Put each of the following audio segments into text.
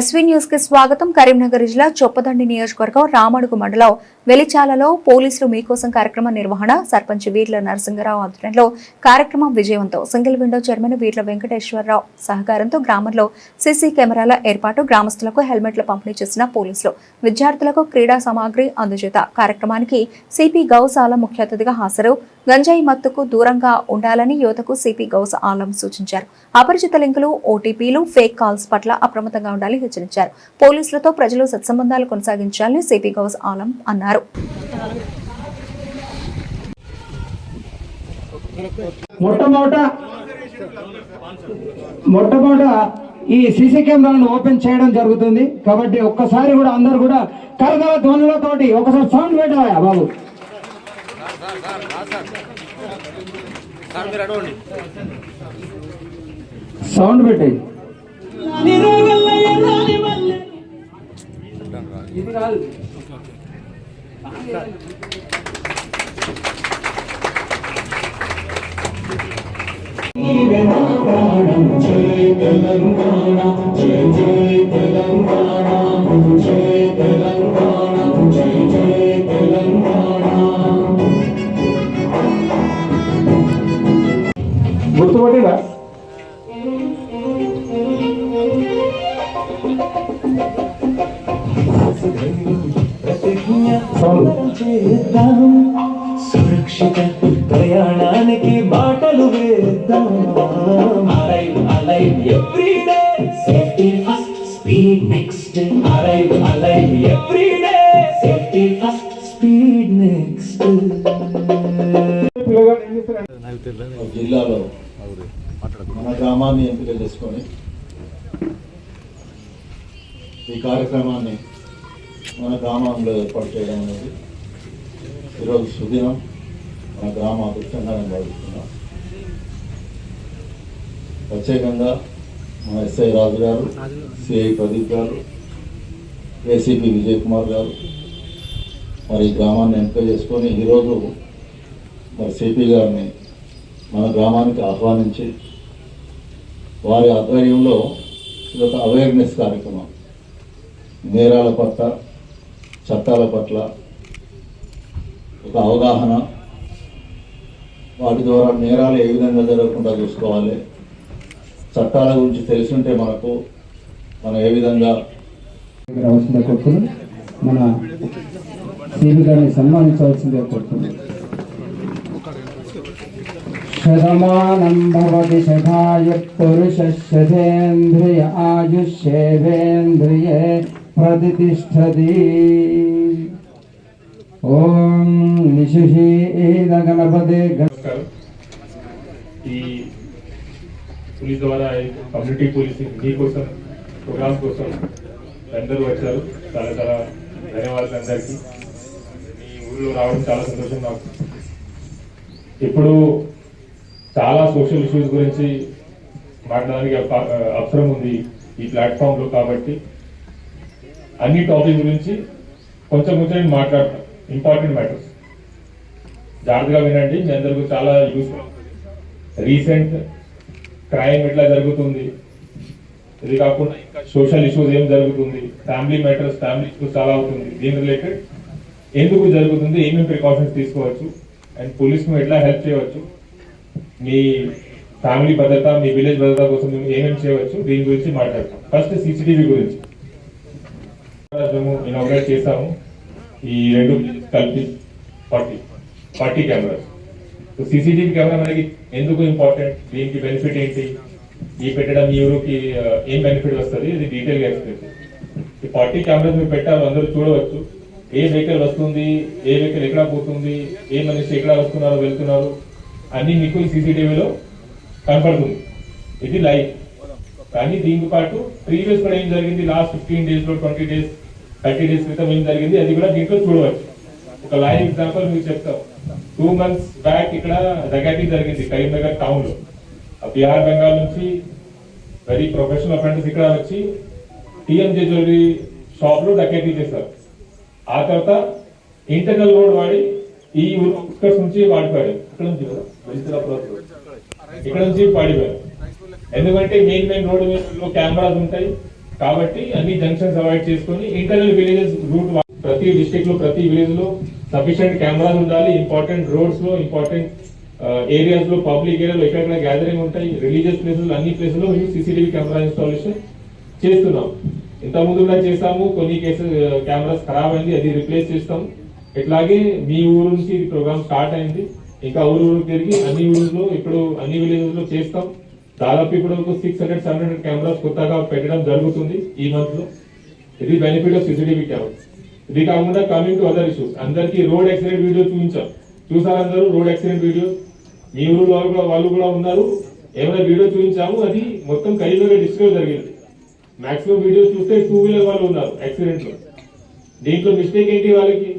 SV news కి స్వాగతం. కరీంనగర్ జిల్లా చొప్పదండి నియోజకవర్గం రామడుగు మండలం వెలిచాలలో పోలీసులు మీకోసం కార్యక్రమ నిర్వహణ సర్పంచ్ వీర్ల నరసింగరావు ఆధ్వర్యంలో కార్యక్రమం విజయవంతం. Single window chairman Veerla Venkateswararao సహకారంతో గ్రామంలో సీసీ కెమెరాల ఏర్పాటు, గ్రామస్తులకు హెల్మెట్లు పంపిణీ చేసిన పోలీసులు, విద్యార్థులకు క్రీడా సామాగ్రి అందజేత. కార్యక్రమానికి సిపి గౌస్ ఆలం ముఖ్య అతిథిగా హాజరు. గంజాయి మత్తుకు దూరంగా ఉండాలని యువతకు సిపి గౌస్ ఆలం సూచించారు. అపరిచిత లింకులు, ఓటీపీలు, ఫేక్ కాల్స్ పట్ల అప్రమత్తంగా ఉండాలని హెచ్చరించారు. పోలీసులతో ప్రజలు సత్సంబంధాలు కొనసాగించాలని సిపి గౌస్ ఆలం అన్నారు. మొట్టమొదట ఈ సీసీ కెమెరాలను ఓపెన్ చేయడం జరుగుతుంది కాబట్టి ఒక్కసారి కూడా అందరు కూడా కరకర ధ్వనులతోటి ఒకసారి సౌండ్ పెట్టాయా బాబు. సౌండ్ పెట్టాయి. ఇది కాదు. గుర్తుపట్టిరా? సురక్షిత ప్రయాణానికి బాటలు వేద్దాం. Alive everyday, safety first, speed next. Alive everyday, safety first, speed next. జిల్లాలో మన గ్రామాన్ని ఎంపిక చేసుకొని ఈ కార్యక్రమాన్ని మన గ్రామంలో ఏర్పాటు చేయడం అనేది ఈరోజు సుదినం. మన గ్రామ అభివృద్ధిగా నేను భావిస్తున్నాం. ప్రత్యేకంగా మన ఎస్ఐ రాజు గారు, సిఐ ప్రదీప్ గారు, ఏసీపీ విజయ్ కుమార్ గారు మరి గ్రామాన్ని ఎంపిక చేసుకొని ఈరోజు మరి సిపి గారిని మన గ్రామానికి ఆహ్వానించి వారి ఆధ్వర్యంలో ఇదొక అవేర్నెస్ కార్యక్రమం. నేరాల పట్ల, చట్టాల పట్ల ఒక అవగాహన, వాటి ద్వారా నేరాలు ఏ విధంగా జరగకుండా చూసుకోవాలి, చట్టాల గురించి తెలుసుంటే మనం ఏ విధంగా రావాల్సిందే కోరుతున్నాం. మన సిపి గారిని సన్మానించవలసిందే కోరుతున్నాం. శతమానం భవతి శతాయ పురుష శతేంద్రియ ఆయుష్యేంద్రియే ప్రతిష్టతి. ఓం నిశుషీద గణపతి. ఈ పోలీస్ ద్వారా కమ్యూనిటీ పోలీసింగ్ మీకోసం ప్రోగ్రామ్ కోసం అందరూ వచ్చారు. చాలా చాలా ధన్యవాదాలు అందరికీ. మీ ఊళ్ళో రావడం చాలా సంతోషం నాకు. ఇప్పుడు చాలా సోషల్ ఇష్యూస్ గురించి మాట్లాడడానికి అవసరం ఉంది ఈ ప్లాట్ఫామ్లో. కాబట్టి అన్ని టాపిక్ గురించి కొంచెం నేను మాట్లాడతాను. ఇంపార్టెంట్ మ్యాటర్స్ జాగ్రత్తగా వినండి. మీ అందరికీ చాలా యూస్ఫుల్. రీసెంట్ క్రైమ్ ఎట్లా జరుగుతుంది, ఇది కాకుండా ఇంకా సోషల్ ఇష్యూస్ ఏం జరుగుతుంది, ఫ్యామిలీ మ్యాటర్స్, ఫ్యామిలీ ఇష్యూస్ చాలా అవుతుంది. దీని రిలేటెడ్ ఎందుకు జరుగుతుంది, ఏమేమి ప్రికాషన్స్ తీసుకోవచ్చు, అండ్ పోలీస్ను ఎట్లా హెల్ప్ చేయవచ్చు, మీ ఫ్యామిలీ భద్రత, మీ విలేజ్ భద్రత కోసం మేము ఏమేమి చేయవచ్చు, దీని గురించి మాట్లాడతాం. ఫస్ట్ సీసీటీవీ గురించి మేము ఇనాగ్రేట్ చేసాము. ఈ రెండు కలిపి 40 కెమెరాస్. సో సీసీటీవీ కెమెరా మనకి ఎందుకు ఇంపార్టెంట్, దీనికి బెనిఫిట్ ఏంటి, ఈ పెట్టడం మీ ఊరికి ఏం బెనిఫిట్ వస్తుంది, ఇది డీటెయిల్గా ఎక్స్ప్లెయిన్. ఈ 40 కెమెరాస్ మీరు పెట్టారు, అందరూ చూడవచ్చు. ఏ వెహికల్ వస్తుంది, ఏ వెహికల్ ఎక్కడ పోతుంది, ఏ మనిషి ఎక్కడ వస్తున్నారు వెళ్తున్నారు అన్ని మీకు ఈ సీసీటీవీలో కనపడుతుంది. ఇది లైవ్. కానీ దీంతో పాటు ప్రీవియస్ కూడా ఏం జరిగింది, లాస్ట్ 15 days, 20 days, 30 days క్రితం ఏం జరిగింది అది కూడా దీంట్లో చూడవచ్చు. ఒక లైవ్ ఎగ్జాంపుల్ మీకు చెప్తాం. 2 months బ్యాక్ ఇక్కడ డకాటీ జరిగింది కరీంనగర్ టౌన్ లో. బిహార్ బెంగాల్ నుంచి వెరీ ప్రొఫెషనల్ అప్రెంటిస్ ఇక్కడ వచ్చి టీఎంజే జ్యువెలరీ షాప్ లో డకాటీ చేశారు. ఆ తర్వాత ఇంటర్నల్ రోడ్ వాడి ఈ ఊరు నుంచి వాడిపోయారు. ఇక్కడ నుంచి ఇక్కడ నుంచి పాడిపోయారు. ఎందుకంటే మెయిన్ రోడ్డు కెమెరాస్ ఉంటాయి, కాబట్టి అన్ని జంక్షన్స్ అవాయిడ్ చేసుకొని ఇంటర్నల్ విలేజెస్ రూట్ ప్రతి డిస్ట్రిక్ట్ లో ప్రతి విలేజ్ లో సఫిషియెంట్ కెమెరాస్ ఉండాలి. ఇంపార్టెంట్ రోడ్స్ లో ఇంపార్టెంట్ ఏరియాస్ లో పబ్లిక్ ఏరియాలో ఎక్కడెక్కడ గ్యాదరింగ్ ఉంటాయి రిలీజియస్ ప్లేసెస్ అన్ని ప్లేసెస్ లో మేము సీసీటీవీ కెమెరా ఇన్స్టాలేషన్ చేస్తున్నాం. ఇంత ముందు కూడా చేస్తాము. కొన్ని కేసెస్ కెమెరాస్ ఖరాబ్ అయింది, అది రిప్లేస్ చేస్తాం. ఇట్లాగే మీ ఊరు నుంచి ఈ ప్రోగ్రామ్ స్టార్ట్ అయింది. ఇంకా ఊరు తిరిగి అన్ని ఊర్లో ఇప్పుడు అన్ని విలేజెస్ లో చేస్తాం. దాదాపు ఇప్పుడు 600-700 కెమెరాస్ కొత్తగా పెట్టడం జరుగుతుంది ఈ మంత్ లో. ఇది బెనిఫిట్ ఆఫ్ సీసీటీవీ కెమెరా. ఇది కాకుండా కమింగ్ టు అదర్ ఇష్యూస్, అందరికి రోడ్ యాక్సిడెంట్ వీడియో చూసారు అందరూ. రోడ్ యాక్సిడెంట్ వీడియో మీ ఊరు వాళ్ళు కూడా ఉన్నారు. ఏమైనా వీడియో చూపించాము, అది మొత్తం కరీంనగర్ డిస్ట్రిక్ట్ లో జరిగింది. మాక్సిమం వీడియో చూస్తే 2 వీలర్ వాళ్ళు ఉన్నారు యాక్సిడెంట్ లో. దీంట్లో మిస్టేక్ ఏంటి, వాళ్ళకి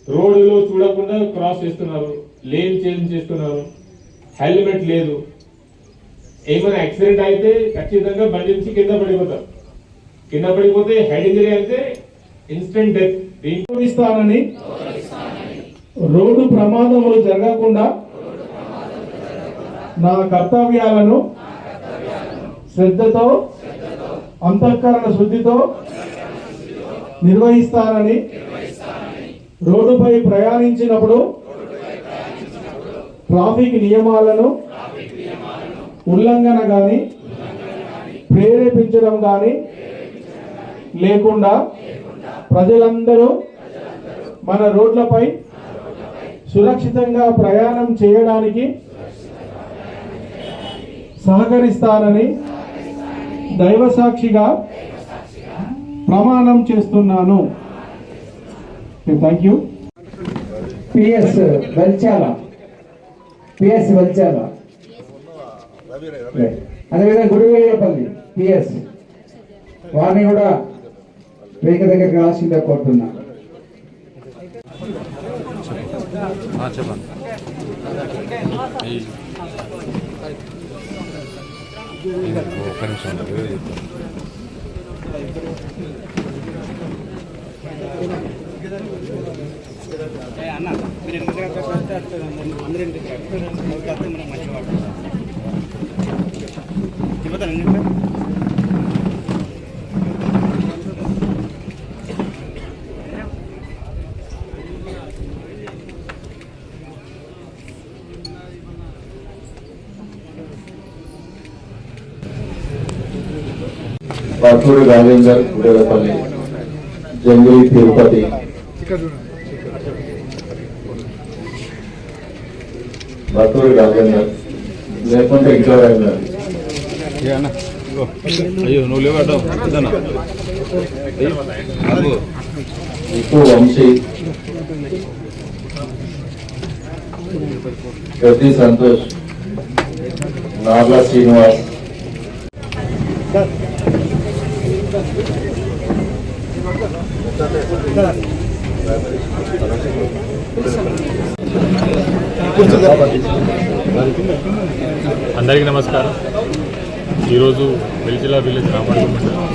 రోడ్డులో చూడకుండా క్రాస్ చేస్తున్నారు, లేన్ చేంజ్ చేస్తున్నారు, హెల్మెట్ లేదు. ఏమైనా యాక్సిడెంట్ అయితే ఖచ్చితంగా బండి నుంచి కింద పడిపోతారు. కింద పడిపోతే హెడ్ ఇంజరీ అయితే ఇన్స్టెంట్ డెత్. గౌరవిస్తానని రోడ్డు ప్రమాదములు జరగకుండా నా కర్తవ్యాలను శ్రద్ధతో అంతఃకరణ శుద్ధితో నిర్వహిస్తానని రోడ్డుపై ప్రయాణించినప్పుడు ట్రాఫిక్ నియమాలను ఉల్లంఘన గాని ప్రేరేపించడం గాని లేకుండా ప్రజలందరూ మన రోడ్లపై సురక్షితంగా ప్రయాణం చేయడానికి సహకరిస్తానని దైవ సాక్షిగా ప్రమాణం చేస్తున్నాను. Thank you. పిఎస్ వెల్చాల అదేవిధంగా గుడివేయపల్లి పిఎస్ వారిని కూడా వేదిక దగ్గరికి రాసిందే కోరుతున్నా. చెప్పండి. ఒక్క నిమిషం అన్న మీరు అందరూ మంచివాడు బత్తూరి రాజేందర్ గుడేపల్లి, జంగిలి తిరుపతి, బత్తూరి రాజేందర్ లేకుంటే ఇంట్లో రాజేందర్, అయ్యో నువ్వు లేవడం ఇప్పు వంశీ, ప్రతి సంతోష్, నార్ల శ్రీనివాస్, అందరికీ నమస్కారం. ఈరోజు వెలిచిల విలేజ్ రామడుగు మండలం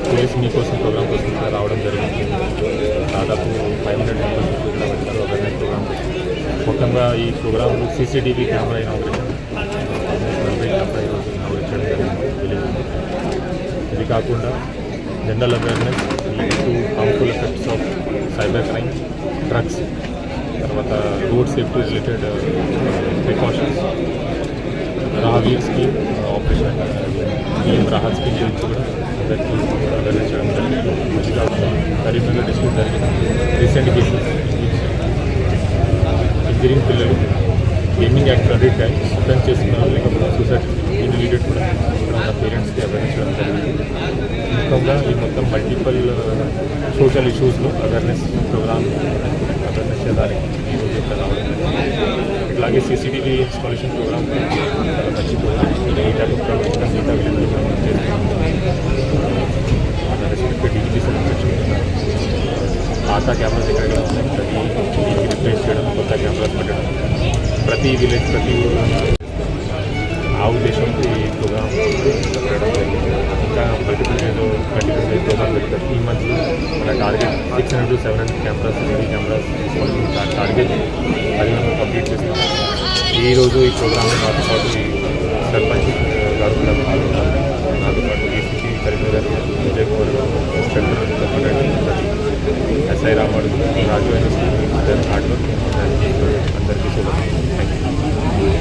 ప్లేస్ మీకోసం ప్రోగ్రాం కోసం రావడం జరిగింది. దాదాపు 500 మెంబర్స్ ఇక్కడ వచ్చారు అవేర్నెస్ ప్రోగ్రామ్ కోసం. మొత్తంగా ఈ ప్రోగ్రాంలో సీసీటీవీ కెమెరా ఇనాగ్రేషన్ కెమెరా ఈరోజు ఇనాగ్రేట్ చేయడం జరిగింది. ఇది కాకుండా general awareness to harmful effects of cyber crime, drugs, తర్వాత road safety related precautions, Rahveer scheme operation Rahat scheme గురించి కూడా అందరికీ అవేర్నెస్ చేయడం జరిగింది. ఇది కాకుండా కరీంనగర్ డిస్ట్రిక్ట్ జరిగిన రీసెంట్ కేసెస్ ఇంజనీరింగ్ పిల్లలు గేమింగ్ యాక్టివిటీ అటెండ్ చేస్తున్నారు, లేకపోతే సూసైడ్ రిలేటెడ్ కూడా ఇక్కడ ఉన్న పేరెంట్స్కి అవేర్నెస్ చేయడం జరిగింది. ముఖ్యంగా ఈ మొత్తం మల్టిపల్ సోషల్ ఇష్యూస్లో అవేర్నెస్ ప్రోగ్రామ్ అవేర్నెస్ చేయడానికి ఈరోజు ఇక్కడ రావడం జరిగింది. ఇట్లాగే సీసీటీవీ ఇన్స్టాలేషన్ ప్రోగ్రామ్ చాలా మంచి ప్రోగ్రామ్. ఈ టైప్ ఆఫ్ ప్రోగ్రామ్ మిగతా విలేజ్లో మనం చేస్తున్నాం. మన రెస్పెక్టెడ్ డీజీ సెలబ్రేషన్ పాత కెమెరాస్ ఎక్కడెక్కడ ఉన్నాయి ప్రతి రిప్లేస్ చేయడం, కొత్త కెమెరాస్ పెట్టడం, ప్రతి విలేజ్ ప్రతి ఊరు ఆ ఉద్దేశంతో ఈ ప్రోగ్రామ్ పెట్టడం జరిగింది. ఇంకా మల్టిపుల్ ఏదో కంటిన్యూస్ ప్రోగ్రామ్ పెడతారు. ఈ మంత్లో మన టార్గెట్ 600-700 కెమెరాస్ కెమెరాస్ టార్గెట్ అది మనం కంప్లీట్ చేస్తాం. ఈరోజు ఈ ప్రోగ్రాంలో నాతో పాటు ఈ సర్పంచ్ గారు కూడా పాల్గొన్నారు. నాతో పాటు సాయి రామాడు రాజు హార్డ్ వర్క్ అందరికీ శుభం. Thank you.